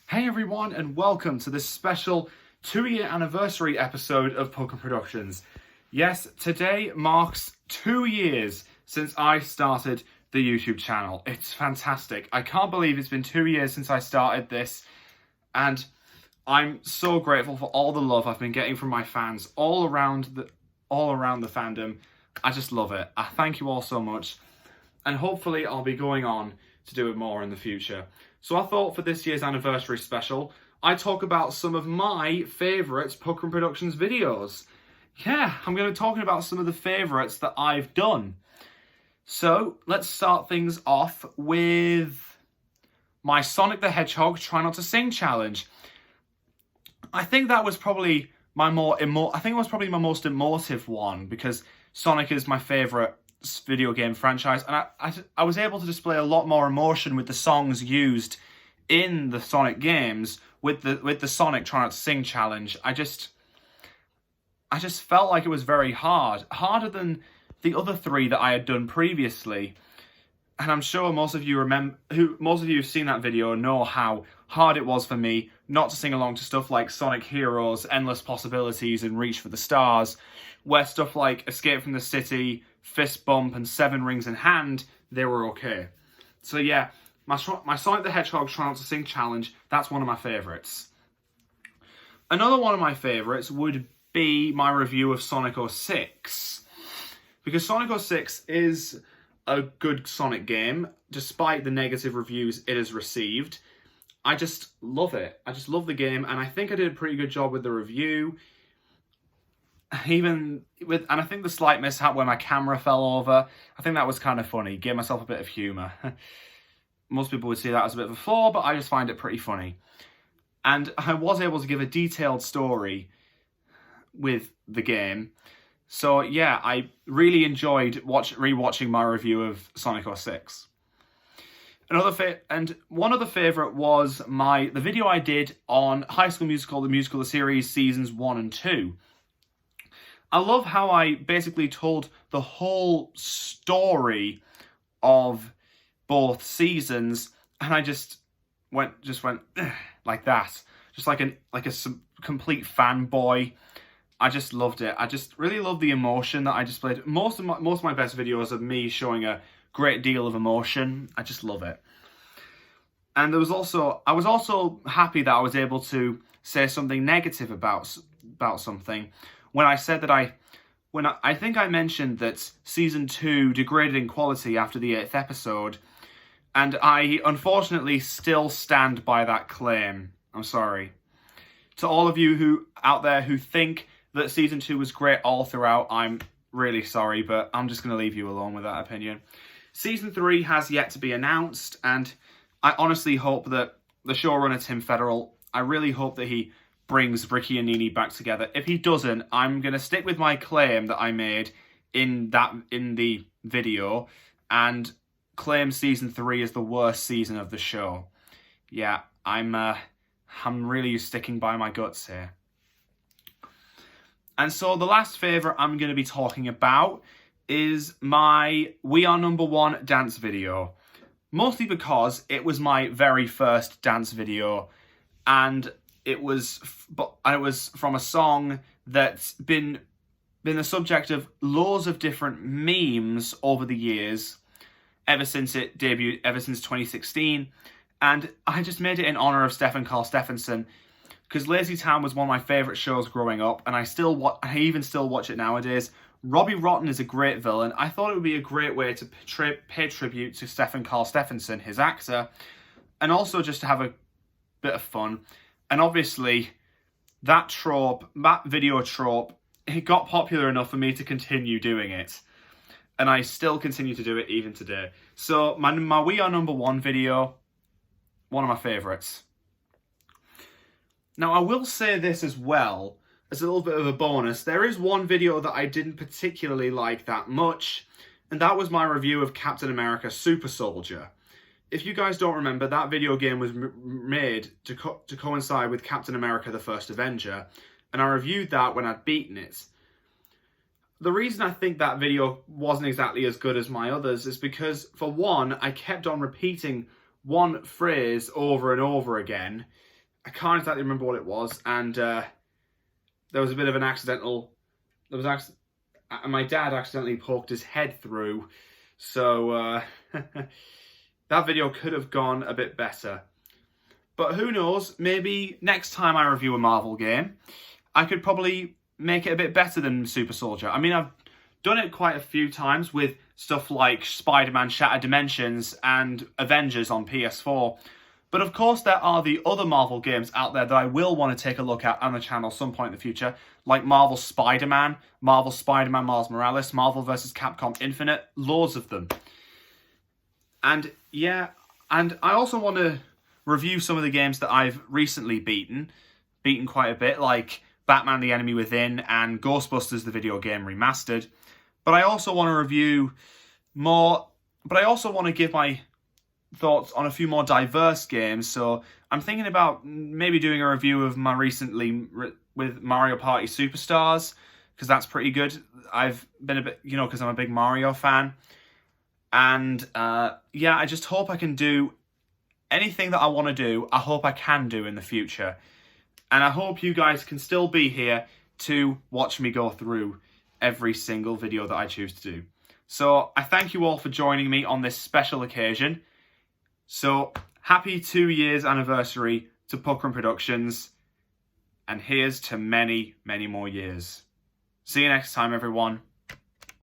Hey everyone, and welcome to this special 2-year anniversary episode of Puckrin Productions. Yes, today marks 2 years since I started the YouTube channel. It's fantastic. I can't believe it's been 2 years since I started this, and I'm so grateful for all the love I've been getting from my fans all around the fandom. I just love it. I thank you all so much, and hopefully I'll be going on to do it more in the future. So I thought for this year's anniversary special, I'd talk about some of my favourite Puckrin Productions videos. Yeah, I'm going to be talking about some of the favourites that I've done. So let's start things off with my Sonic the Hedgehog Try Not to Sing challenge. I think that was probably my most emotive one, because Sonic is my favourite video game franchise, and I was able to display a lot more emotion with the songs used in the Sonic games with the Sonic Try Not to Sing challenge. I just felt like it was very harder than the other 3 that I had done previously. And I'm sure most of you who've seen that video know how hard it was for me not to sing along to stuff like Sonic Heroes, Endless Possibilities, and Reach for the Stars, where stuff like Escape from the City, Fist Bump, and 7 Rings in Hand, they were okay. So yeah, my Sonic the Hedgehog Try Not to Sing challenge, that's one of my favourites. Another one of my favourites would be my review of Sonic 06. Because Sonic 06 is a good Sonic game, despite the negative reviews it has received. I just love it. I just love the game, and I think I did a pretty good job with the review. And I think the slight mishap where my camera fell over, I think that was kind of funny. Gave myself a bit of humour. Most people would see that as a bit of a flaw, but I just find it pretty funny. And I was able to give a detailed story with the game. So yeah, I really enjoyed rewatching my review of Sonic 06. One other favourite was the video I did on High School Musical, the musical, the series, seasons 1 and 2. I love how I basically told the whole story of both seasons, and I just went like that, just like a complete fanboy. I just loved it. I just really loved the emotion that I displayed. Most of my best videos are me showing a great deal of emotion. I just love it. And I was also happy that I was able to say something negative about something. When I said that I think I mentioned that season 2 degraded in quality after the 8th episode, and I unfortunately still stand by that claim. I'm sorry. To all of you out there who think that season 2 was great all throughout, I'm really sorry, but I'm just going to leave you alone with that opinion. Season 3 has yet to be announced, and I honestly hope that the showrunner Tim Federal, I really hope that he brings Ricky and Nini back together. If he doesn't, I'm going to stick with my claim that I made in the video and claim season 3 is the worst season of the show. Yeah, I'm really sticking by my guts here. And so the last favourite I'm going to be talking about is my We Are Number One dance video. Mostly because it was my very first dance video, and it was from a song that's been the subject of loads of different memes over the years, ever since it debuted, ever since 2016. And I just made it in honour of Stefan Carl Stephenson, because Lazy Town was one of my favourite shows growing up, and I even still watch it nowadays. Robbie Rotten is a great villain. I thought it would be a great way to pay tribute to Stefan Carl Stephenson, his actor, and also just to have a bit of fun. And obviously, that video trope, it got popular enough for me to continue doing it. And I still continue to do it even today. So my We Are Number One video, one of my favourites. Now, I will say this as well, as a little bit of a bonus. There is one video that I didn't particularly like that much, and that was my review of Captain America Super Soldier. If you guys don't remember, that video game was made to coincide with Captain America the First Avenger, and I reviewed that when I'd beaten it. The reason I think that video wasn't exactly as good as my others is because, for one, I kept on repeating one phrase over and over again, I can't exactly remember what it was, and there was a bit of an accidental. My dad accidentally poked his head through, so that video could have gone a bit better. But who knows? Maybe next time I review a Marvel game, I could probably make it a bit better than Super Soldier. I mean, I've done it quite a few times with stuff like Spider-Man Shattered Dimensions and Avengers on PS4. But of course there are the other Marvel games out there that I will want to take a look at on the channel some point in the future, like Marvel Spider-Man Miles Morales, Marvel vs. Capcom Infinite, loads of them. And yeah, and I also want to review some of the games that I've recently beaten quite a bit, like Batman the Enemy Within and Ghostbusters the video game remastered. But I also want to review more, but I also want to give my thoughts on a few more diverse games. So I'm thinking about maybe doing a review of my recently with Mario Party Superstars, because that's pretty good. I've been a bit, because I'm a big Mario fan. And yeah, I just hope I can do anything that I want to do. I hope I can do in the future. And I hope you guys can still be here to watch me go through every single video that I choose to do. So I thank you all for joining me on this special occasion. So happy 2 years anniversary to Puckrin Productions. And here's to many, many more years. See you next time, everyone.